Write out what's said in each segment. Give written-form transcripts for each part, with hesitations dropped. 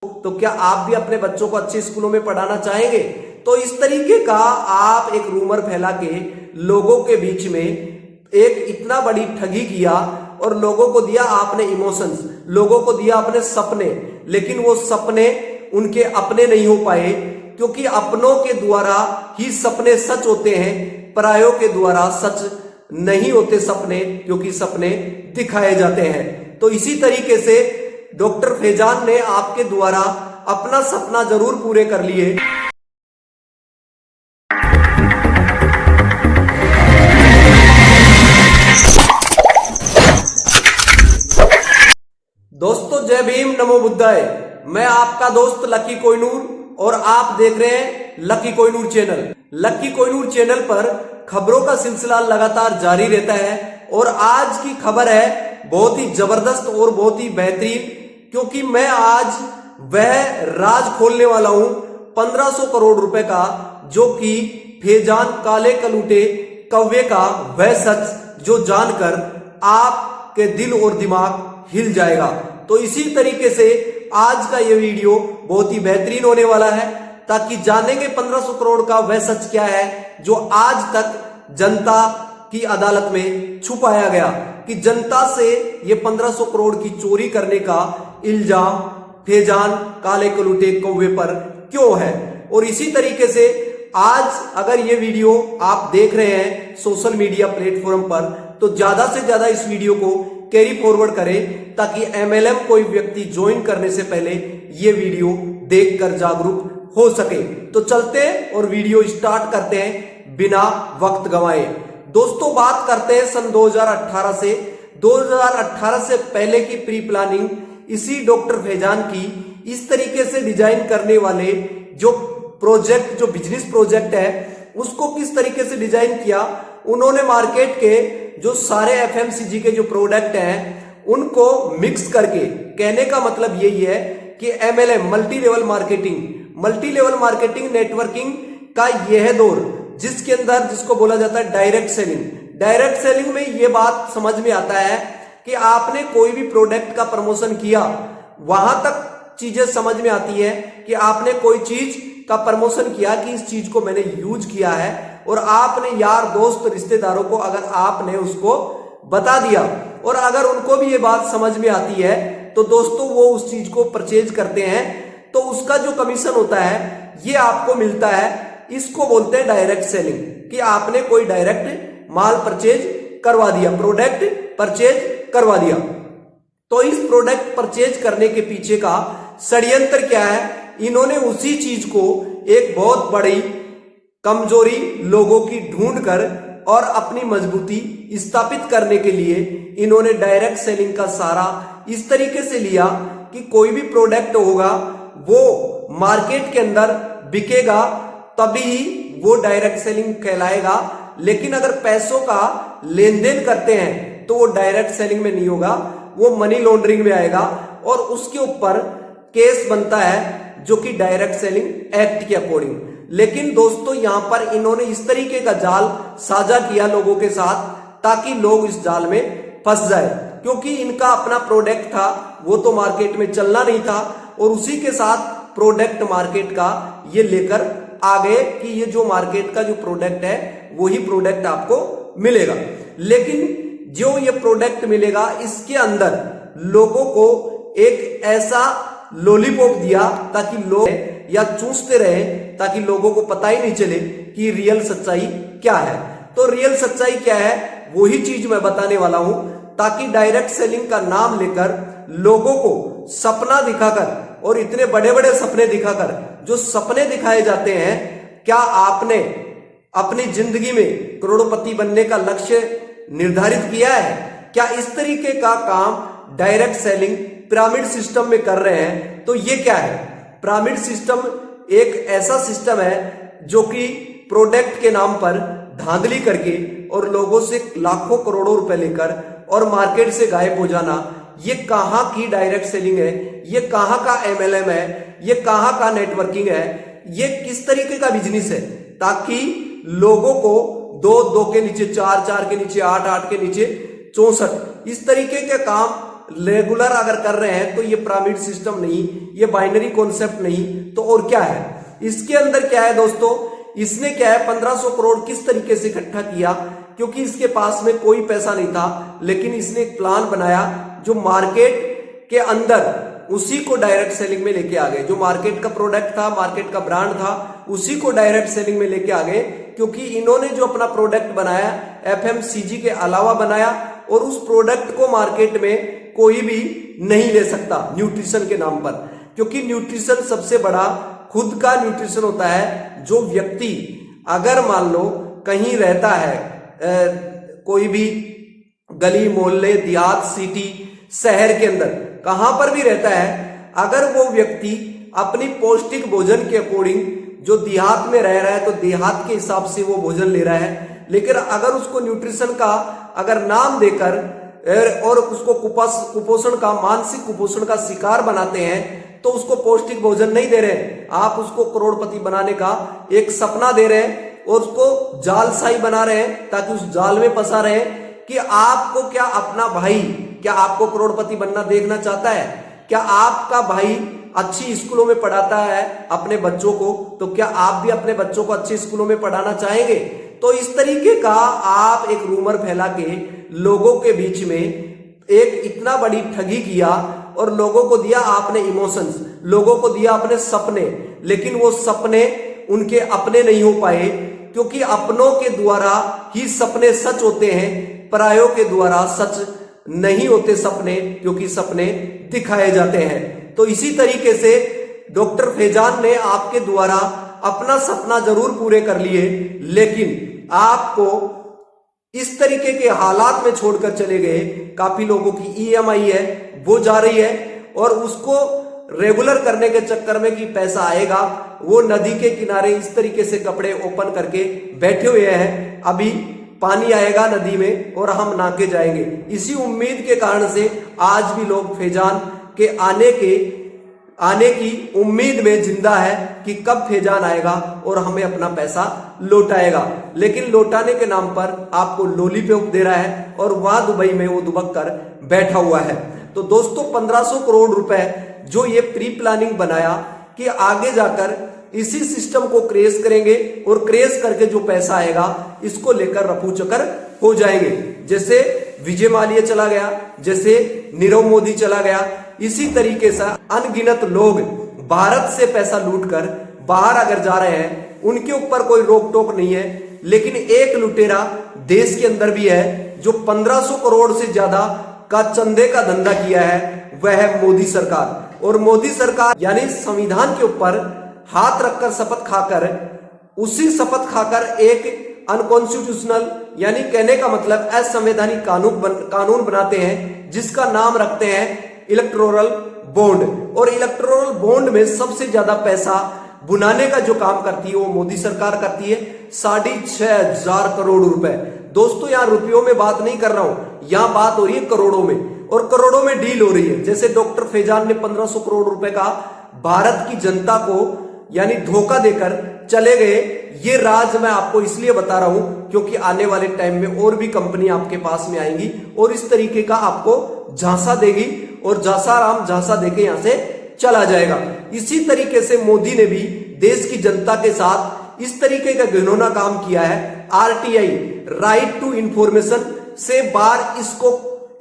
तो क्या आप भी अपने बच्चों को अच्छे स्कूलों में पढ़ाना चाहेंगे? तो इस तरीके का आप एक रूमर फैला के लोगों के बीच में एक इतना बड़ी ठगी किया और लोगों को दिया आपने इमोशंस, लोगों को दिया अपने सपने, लेकिन वो सपने उनके अपने नहीं हो पाए, क्योंकि अपनों के द्वारा ही सपने सच होते हैं, परायों के द्वारा सच नहीं होते सपने, क्योंकि सपने दिखाए जाते हैं। तो इसी तरीके से डॉक्टर फैजान ने आपके द्वारा अपना सपना जरूर पूरे कर लिए। दोस्तों जय भीम, नमो बुद्धाय। मैं आपका दोस्त लकी कोहिनूर और आप देख रहे हैं lucky Kohinoor channel. Lucky Kohinoor channel पर खबरों का सिलसिला लगातार जारी रहता है और आज की खबर है बहुत ही जबरदस्त और बहुत ही बेहतरीन, क्योंकि मैं आज वह राज खोलने वाला हूं 1500 करोड़ रुपए का, जो कि फैजान काले कलूटे कौवे का वह सच जो जानकर आपके दिल और दिमाग हिल जाएगा। तो इसी तरीके से आज का यह वीडियो बहुत ही बेहतरीन होने वाला है, ताकि जानेंगे 1500 करोड़ का वह सच क्या है जो आज तक जनता की अदालत में छुपाया गया, कि जनता से ये 1500 करोड़ की चोरी करने का इल्जाम फैजान काले कलूटे कौवे पर क्यों है। और इसी तरीके से आज अगर ये वीडियो आप देख रहे हैं सोशल मीडिया प्लेटफॉर्म पर, तो ज्यादा से ज्यादा इस वीडियो को कैरी फॉरवर्ड करें, ताकि एमएलएम कोई व्यक्ति ज्वाइन करने से पहले ये वीडियो देखकर जागरूक हो सके। तो चलते हैं और वीडियो स्टार्ट करते हैं बिना वक्त गंवाए। दोस्तों बात करते हैं सन 2018 से। 2018 से पहले की प्री प्लानिंग इसी डॉक्टर फैजान की इस तरीके से डिजाइन करने वाले जो प्रोजेक्ट, जो बिजनेस प्रोजेक्ट है, उसको किस तरीके से डिजाइन किया। उन्होंने मार्केट के जो सारे एफएमसीजी के जो प्रोडक्ट हैं उनको मिक्स करके, कहने का मतलब यही है कि MLM multi level marketing networking का यह दौर, जिसके अंदर जिसको बोला जाता है डायरेक्ट सेलिंग में यह बात समझ में आता है कि आपने कोई भी प्रोडक्ट का प्रमोशन किया, वहां तक चीजें समझ में आती है कि आपने कोई चीज का प्रमोशन किया कि इस चीज को मैंने यूज किया है, और आपने यार दोस्त रिश्तेदारों को अगर आपने उसको बता दिया और अगर उनको भी ये बात समझ में आती है, तो दोस्तों वो उस चीज को परचेज करते हैं, तो उसका जो कमीशन होता है ये आपको मिलता है। इसको बोलते हैं डायरेक्ट सेलिंग, कि आपने कोई डायरेक्ट माल परचेज करवा दिया, प्रोडक्ट परचेज करवा दिया। तो इस प्रोडक्ट परचेज करने के पीछे का षड्यंत्र क्या है, इन्होंने उसी चीज को एक बहुत बड़ी कमजोरी लोगों की ढूंढकर और अपनी मजबूती स्थापित करने के लिए इन्होंने डायरेक्ट सेलिंग का सहारा इस तरीके से लिया कि कोई भी प्रोडक्ट होगा वो मार्केट के अंदर बिकेगा, तभी वो डायरेक्ट सेलिंग कहलाएगा। लेकिन अगर पैसों का लेन देन करते हैं तो वो डायरेक्ट सेलिंग में नहीं होगा, वो मनी लॉन्ड्रिंग में आएगा, और उसके ऊपर केस बनता है जो कि डायरेक्ट सेलिंग एक्ट के अकॉर्डिंग। लेकिन दोस्तों यहां पर इन्होंने इस तरीके का जाल साझा किया लोगों के साथ, ताकि लोग इस जाल में फंस जाए, क्योंकि इनका अपना प्रोडक्ट था वो तो मार्केट में चलना नहीं था, और उसी के साथ प्रोडक्ट मार्केट का ये लेकर आ गए कि ये जो मार्केट का जो प्रोडक्ट है वही प्रोडक्ट आपको मिलेगा। लेकिन जो ये प्रोडक्ट मिलेगा इसके अंदर लोगों को एक ऐसा लॉलीपॉप दिया ताकि लोग या चूसते रहे, ताकि लोगों को पता ही नहीं चले कि रियल सच्चाई क्या है। तो रियल सच्चाई क्या है वही चीज मैं बताने वाला हूं, ताकि डायरेक्ट सेलिंग का नाम लेकर लोगों को सपना दिखाकर, और इतने बड़े बड़े सपने दिखाकर, जो सपने दिखाए जाते हैं, क्या आपने अपनी जिंदगी में करोड़पति बनने का लक्ष्य निर्धारित किया है? क्या इस तरीके का काम डायरेक्ट सेलिंग पिरामिड सिस्टम में कर रहे हैं? तो ये क्या है? पिरामिड सिस्टम एक ऐसा सिस्टम है जो कि प्रोडक्ट के नाम पर धांधली करके और लोगों से लाखों करोड़ों रुपए लेकर और मार्केट से गायब हो जाना, ये कहां की डायरेक्ट सेलिंग है, ये कहां का एमएलएम है, ये कहां का नेटवर्किंग है, ये किस तरीके का बिजनेस है, ताकि लोगों को 2 के नीचे 4 के नीचे 8 के नीचे 64 इस तरीके के काम रेगुलर अगर कर रहे हैं तो ये पिरामिड सिस्टम नहीं, ये बाइनरी कॉन्सेप्ट नहीं, तो और क्या है इसके अंदर? क्या है दोस्तों, इसने क्या है 1500 करोड़ किस तरीके से इकट्ठा किया? क्योंकि इसके पास में कोई पैसा नहीं था, लेकिन इसने एक प्लान बनाया जो मार्केट के अंदर उसी को डायरेक्ट सेलिंग में लेके आ गए। जो मार्केट का प्रोडक्ट था, मार्केट का ब्रांड था, उसी को डायरेक्ट सेलिंग में लेके आ गए। क्योंकि इन्होंने जो अपना प्रोडक्ट बनाया एफएमसीजी के अलावा बनाया, और उस प्रोडक्ट को मार्केट में कोई भी नहीं ले सकता न्यूट्रिशन के नाम पर। क्योंकि न्यूट्रिशन सबसे बड़ा खुद का न्यूट्रिशन होता है। जो व्यक्ति अगर मान लो कहीं रहता है, कोई भी गली मोहल्ले देहात सिटी शहर के अंदर कहां पर भी रहता है, अगर वो व्यक्ति अपनी पौष्टिक भोजन के अकॉर्डिंग जो देहात में रह रहा है तो देहात के हिसाब से वो भोजन ले रहा है, लेकिन अगर उसको न्यूट्रिशन का अगर नाम देकर और उसको कुपोषण का, मानसिक कुपोषण का शिकार बनाते हैं तो उसको पौष्टिक भोजन नहीं दे रहे, आप उसको करोड़पति बनाने का एक सपना दे रहे हैं और उसको जालसाई बना रहे हैं ताकि उस जाल में फंसा रहे कि आपको क्या अपना भाई क्या आपको करोड़पति बनना देखना चाहता है? क्या आपका भाई अच्छी स्कूलों में पढ़ाता है अपने बच्चों को, तो क्या आप भी अपने बच्चों को अच्छे स्कूलों में पढ़ाना चाहेंगे? तो इस तरीके का आप एक रूमर फैला के लोगों के बीच में एक इतना बड़ी ठगी किया और लोगों को दिया आपने इमोशंस, लोगों को दिया अपने सपने, लेकिन वो सपने उनके अपने नहीं हो पाए। क्योंकि अपनों के द्वारा ही सपने सच होते हैं, परायों के द्वारा सच नहीं होते सपने, क्योंकि सपने दिखाए जाते हैं। तो इसी तरीके से डॉक्टर फैजान ने आपके द्वारा अपना सपना जरूर पूरे कर लिए, लेकिन आपको इस तरीके के हालात में छोड़कर चले गए। काफी लोगों की ईएमआई है वो जा रही है, और उसको रेगुलर करने के चक्कर में कि पैसा आएगा, वो नदी के किनारे इस तरीके से कपड़े ओपन करके बैठे हुए हैं। अभी पानी आएगा नदी में और हम नहा के जाएंगे, इसी उम्मीद के कारण से आज भी लोग फैजान के आने की उम्मीद में जिंदा है कि कब फैजान आएगा और हमें अपना पैसा लौटाएगा। लेकिन लौटाने के नाम पर आपको लॉलीपॉप दे रहा है और वहां दुबई में वो दुबक कर बैठा हुआ है। तो दोस्तों 1500 करोड़ रुपए जो ये प्री प्लानिंग बनाया कि आगे जाकर इसी सिस्टम को क्रेश करेंगे और क्रेश करके जो पैसा आएगा इसको लेकर रफू चक्कर हो जाएंगे। जैसे विजय माल्या चला गया, जैसे नीरव मोदी चला गया, इसी तरीके से अनगिनत लोग भारत से पैसा लूटकर बाहर अगर जा रहे हैं, उनके ऊपर कोई रोक टोक नहीं है। लेकिन एक लुटेरा देश के अंदर भी है जो 1500 करोड़ से ज्यादा का चंदे का धंधा किया है, वह है मोदी सरकार। और मोदी सरकार यानी संविधान के ऊपर हाथ रखकर शपथ खाकर, उसी शपथ खाकर एक अनकॉन्स्टिट्यूशनल यानी कहने का मतलब असंवैधानिक कानून बनाते हैं, जिसका नाम रखते हैं इलेक्टोरल बॉन्ड। और इलेक्टोरल बॉन्ड में सबसे ज्यादा पैसा बुनाने का जो काम करती है वो मोदी सरकार करती है, 6,500 करोड़ रुपए। दोस्तों यहां रुपयों में बात नहीं कर रहा हूं, यहां बात हो रही है करोड़ों में, और करोड़ों में डील हो रही है। जैसे डॉक्टर फैजान ने 1500 करोड़ रुपए का भारत की जनता को यानी धोखा देकर चले गए। ये राज मैं आपको इसलिए बता रहा हूं क्योंकि आने वाले टाइम में और भी कंपनी आपके पास में आएंगी और इस तरीके का आपको झांसा देगी, और झांसा राम झांसा देके यहां से चला जाएगा। इसी तरीके से मोदी ने भी देश की जनता के साथ इस तरीके का घिनौना काम किया है। आरटीआई राइट टू इंफॉर्मेशन से बार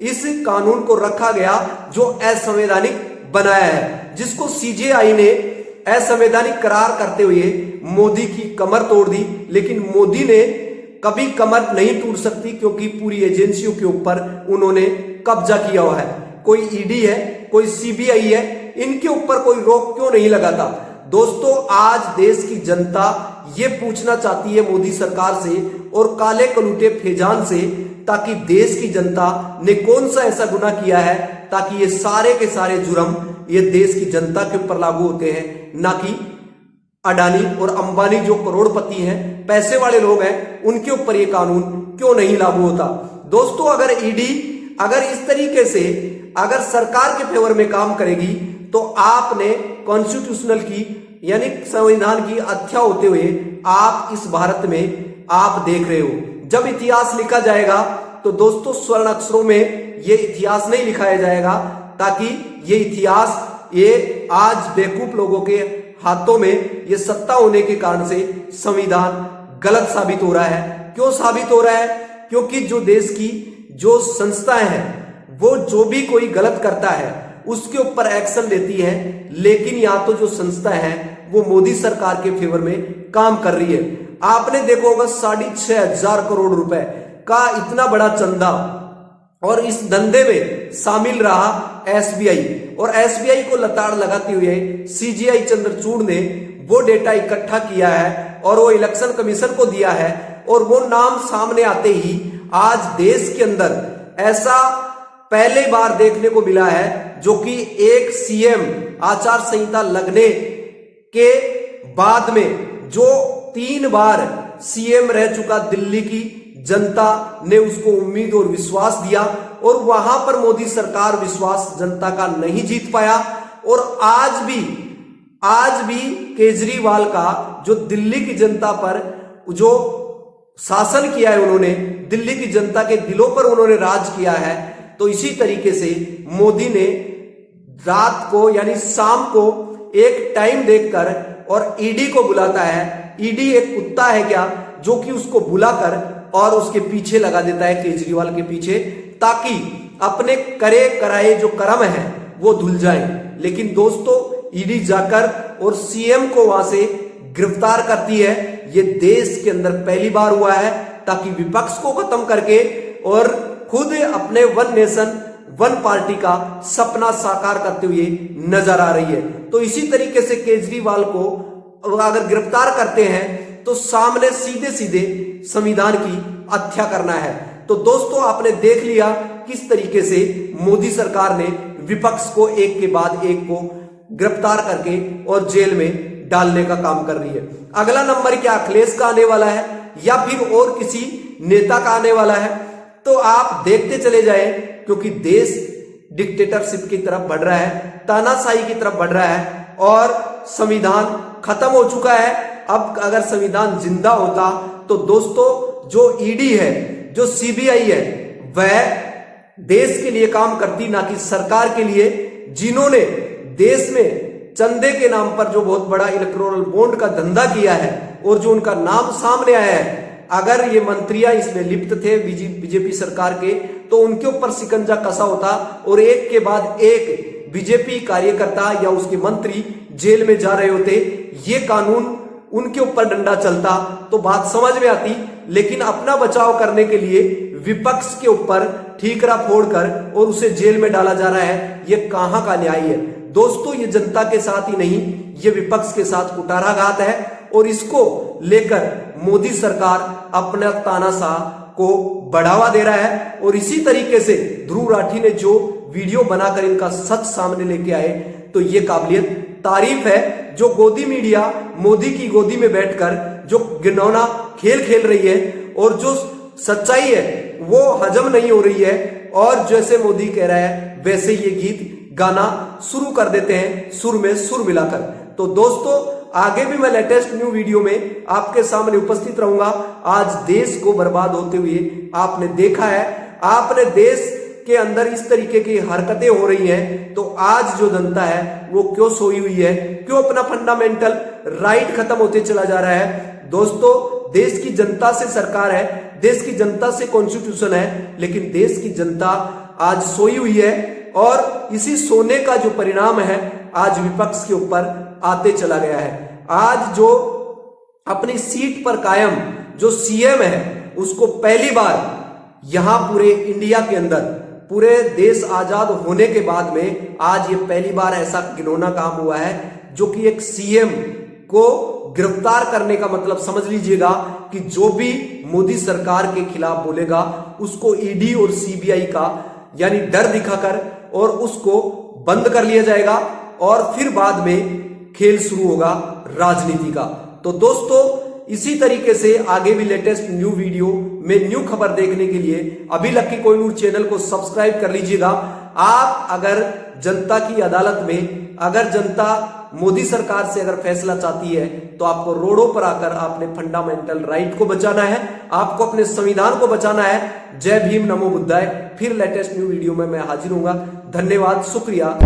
इस कानून को रखा गया जो असंवैधानिक बनाया है, जिसको सीजेआई ने असंवैधानिक करार करते हुए मोदी की कमर तोड़ दी। लेकिन मोदी ने कभी कमर नहीं टूट सकती क्योंकि पूरी एजेंसियों के ऊपर उन्होंने कब्जा किया हुआ है। कोई ईडी है, कोई सीबीआई है, इनके ऊपर कोई रोक क्यों नहीं लगाता? दोस्तों आज देश की जनता ये पूछना चाहती है मोदी सरकार से और काले कलूटे फैजान से, ताकि देश की जनता ने कौन सा ऐसा गुनाह किया है ताकि ये सारे के सारे जुर्म ये देश की जनता के ऊपर लागू होते हैं, ना कि अडानी और अंबानी जो करोड़पति हैं, पैसे वाले लोग हैं, उनके ऊपर ये कानून क्यों नहीं लागू होता? दोस्तों अगर ईडी अगर इस तरीके से अगर सरकार के फेवर में काम करेगी तो आपने कॉन्स्टिट्यूशनल की यानी संविधान की हत्या होते हुए आप इस भारत में आप देख रहे हो। जब इतिहास लिखा जाएगा तो दोस्तों स्वर्ण अक्षरों में ये इतिहास नहीं लिखाया जाएगा, ताकि ये इतिहास ये आज बेवकूफ लोगों के हाथों में ये सत्ता होने के कारण से संविधान गलत साबित हो रहा है। क्यों साबित हो रहा है? क्योंकि जो देश की जो संस्थाएं हैं वो जो भी कोई गलत करता है उसके ऊपर एक्शन लेती है, लेकिन यहाँ तो जो संस्थाएं हैं वो मोदी सरकार के फेवर में काम कर रही है। आपने देखा होगा 6,500 करोड़ रुपए का इतना बड़ा चंदा, और इस धंधे में शामिल रहा एसबीआई, और एसबीआई को लताड़ लगाते हुए सीजीआई चंद्रचूड़ ने वो डेटा इकट्ठा किया है और वो इलेक्शन कमीशन को दिया है, और वो नाम सामने आते ही आज देश के अंदर ऐसा पहले बार देखने को मिला है, जो कि एक सीएम आचार संहिता लगने के बाद में जो 3 बार सीएम रह चुका दिल्ली की जनता ने उसको उम्मीद और विश्वास दिया, और वहां पर मोदी सरकार विश्वास जनता का नहीं जीत पाया। और आज भी केजरीवाल का जो दिल्ली की जनता पर जो शासन किया है, उन्होंने दिल्ली की जनता के दिलों पर उन्होंने राज किया है। तो इसी तरीके से मोदी ने रात को यानी शाम को एक टाइम देखकर और ईडी को बुलाता है। ईडी एक कुत्ता है क्या, जो कि उसको बुलाकर और उसके पीछे लगा देता है, केजरीवाल के पीछे, ताकि अपने करे कराए जो कर्म है वो धुल जाए। लेकिन दोस्तों, ईडी जाकर और सीएम को वहां से गिरफ्तार करती है। ये देश के अंदर पहली बार हुआ है, ताकि विपक्ष को खत्म करके और खुद अपने वन नेशन वन पार्टी का सपना साकार करते हुए नजर आ रही है। तो इसी तरीके से केजरीवाल को अगर गिरफ्तार करते हैं तो सामने सीधे सीधे संविधान की हत्या करना है। तो दोस्तों, आपने देख लिया किस तरीके से मोदी सरकार ने विपक्ष को एक के बाद एक को गिरफ्तार करके और जेल में डालने का काम कर रही है। अगला नंबर क्या अखिलेश का आने वाला है या फिर और किसी नेता का आने वाला है, तो आप देखते चले जाए, क्योंकि देश डिक्टेटरशिप की तरफ बढ़ रहा है, तानाशाही की तरफ बढ़ रहा है, और संविधान खत्म हो चुका है। अब अगर संविधान जिंदा होता तो दोस्तों, जो ईडी है, जो सीबीआई है, वह देश के लिए काम करती, ना कि सरकार के लिए, जिन्होंने देश में चंदे के नाम पर जो बहुत बड़ा इलेक्टोरल बॉन्ड का धंधा किया है और जो उनका नाम सामने आया है। अगर ये मंत्रियां इसमें लिप्त थे बीजेपी सरकार के, तो उनके ऊपर शिकंजा कसा होता और एक के बाद एक बीजेपी कार्यकर्ता या उसके मंत्री जेल में जा रहे होते, ये कानून उनके ऊपर डंडा चलता तो बात समझ में आती। लेकिन अपना बचाव करने के लिए विपक्ष के ऊपर ठीकरा फोड़कर और उसे जेल में डाला जा रहा है, ये कहां का न्याय है दोस्तों। ये जनता के साथ ही नहीं, ये विपक्ष के साथ कुठाराघात है, और इसको लेकर मोदी सरकार अपना तानाशाह को बढ़ावा दे रहा है। और इसी तरीके से ध्रुव राठी ने जो वीडियो बनाकर इनका सच सामने लेके आए, तो ये काबिलियत तारीफ है। जो गोदी मीडिया मोदी की गोदी में बैठकर जो घिनौना खेल खेल रही है और जो सच्चाई है वो हजम नहीं हो रही है, और जैसे मोदी कह रहा है वैसे ये गीत गाना शुरू कर देते हैं सुर में सुर मिलाकर। तो दोस्तों, आगे भी मैं लेटेस्ट न्यू वीडियो में आपके सामने उपस्थित रहूंगा। आज देश को बर्बाद होते हुए आपने देखा है, आपने देश के अंदर इस तरीके की हरकतें हो रही हैं, तो आज जो जनता है वो क्यों सोई हुई है, क्यों अपना फंडामेंटल राइट खत्म होते चला जा रहा है। दोस्तों, देश की जनता से सरकार है, देश की जनता से कॉन्स्टिट्यूशन है, लेकिन देश की जनता आज सोई हुई है, और इसी सोने का जो परिणाम है आज विपक्ष के ऊपर आते चला गया है। आज जो अपनी सीट पर कायम जो सीएम है, उसको पहली बार यहां पूरे इंडिया के अंदर, पूरे देश आजाद होने के बाद में आज ये पहली बार ऐसा घिनौना काम हुआ है, जो कि एक सीएम को गिरफ्तार करने का मतलब समझ लीजिएगा कि जो भी मोदी सरकार के खिलाफ बोलेगा उसको ईडी और सीबीआई का यानी डर दिखाकर और उसको बंद कर लिया जाएगा, और फिर बाद में खेल शुरू होगा राजनीति का। तो दोस्तों, इसी तरीके से आगे भी लेटेस्ट न्यू वीडियो में न्यू खबर देखने के लिए अभी लकी कोहिनूर चैनल को सब्सक्राइब कर लीजिएगा। आप अगर जनता की अदालत में, अगर जनता मोदी सरकार से अगर फैसला चाहती है तो आपको रोडों पर आकर आपने फंडामेंटल राइट को बचाना है, आपको अपने संविधान को बचाना है। जय भीम, नमो बुद्धाय। फिर लेटेस्ट न्यू वीडियो में मैं हाजिर हूंगा। धन्यवाद, शुक्रिया।